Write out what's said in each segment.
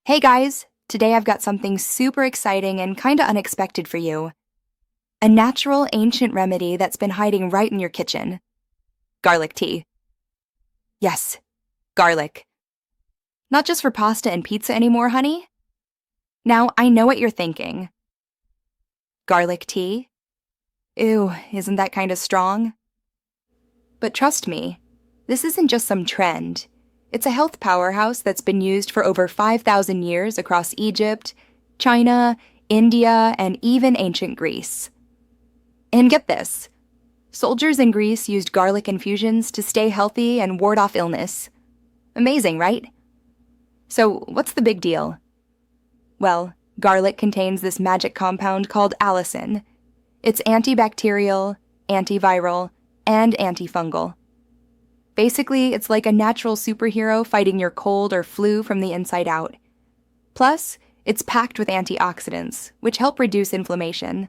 Hey guys, today I've got something super exciting and kinda unexpected for you. A natural, ancient remedy that's been hiding right in your kitchen. Garlic tea. Yes, garlic. Not just for pasta and pizza anymore, honey. Now, I know what you're thinking. Garlic tea? Ew, isn't that kinda strong? But trust me, this isn't just some trend. It's a health powerhouse that's been used for over 5,000 years across Egypt, China, India, and even ancient Greece. And get this, soldiers in Greece used garlic infusions to stay healthy and ward off illness. Amazing, right? So, what's the big deal? Well, garlic contains this magic compound called allicin. It's antibacterial, antiviral, and antifungal. Basically, it's like a natural superhero fighting your cold or flu from the inside out. Plus, it's packed with antioxidants, which help reduce inflammation.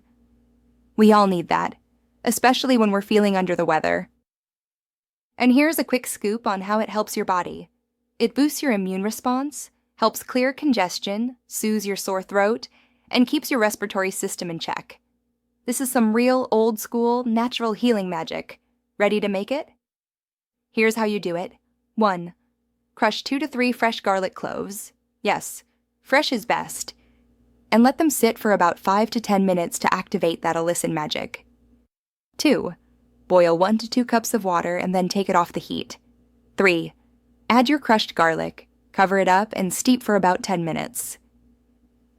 We all need that, especially when we're feeling under the weather. And here's a quick scoop on how it helps your body. It boosts your immune response, helps clear congestion, soothes your sore throat, and keeps your respiratory system in check. This is some real old-school, natural healing magic. Ready to make it? Here's how you do it. 1. Crush 2 to 3 fresh garlic cloves. Yes, fresh is best. And let them sit for about 5 to 10 minutes to activate that allicin magic. 2. Boil 1 to 2 cups of water and then take it off the heat. 3. Add your crushed garlic, cover it up, and steep for about 10 minutes.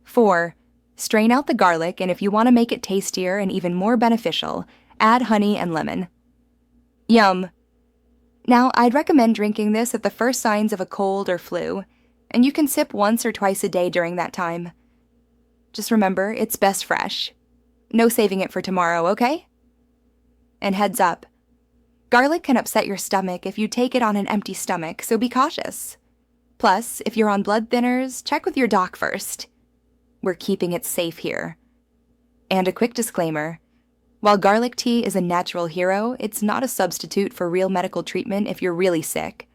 4. Strain out the garlic, and if you want to make it tastier and even more beneficial, add honey and lemon. Yum! Now, I'd recommend drinking this at the first signs of a cold or flu, and you can sip once or twice a day during that time. Just remember, it's best fresh. No saving it for tomorrow, okay? And heads up, garlic can upset your stomach if you take it on an empty stomach, so be cautious. Plus, if you're on blood thinners, check with your doc first. We're keeping it safe here. And a quick disclaimer. While garlic tea is a natural hero, it's not a substitute for real medical treatment if you're really sick.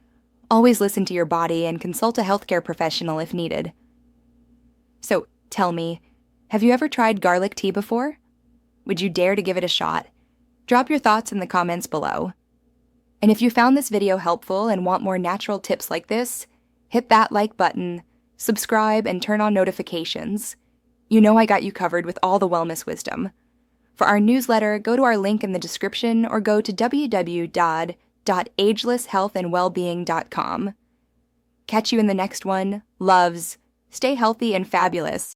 Always listen to your body and consult a healthcare professional if needed. So, tell me, have you ever tried garlic tea before? Would you dare to give it a shot? Drop your thoughts in the comments below. And if you found this video helpful and want more natural tips like this, hit that like button, subscribe, and turn on notifications. You know I got you covered with all the wellness wisdom. For our newsletter, go to our link in the description or go to www.agelesshealthandwellbeing.com. Catch you in the next one. Loves. Stay healthy and fabulous.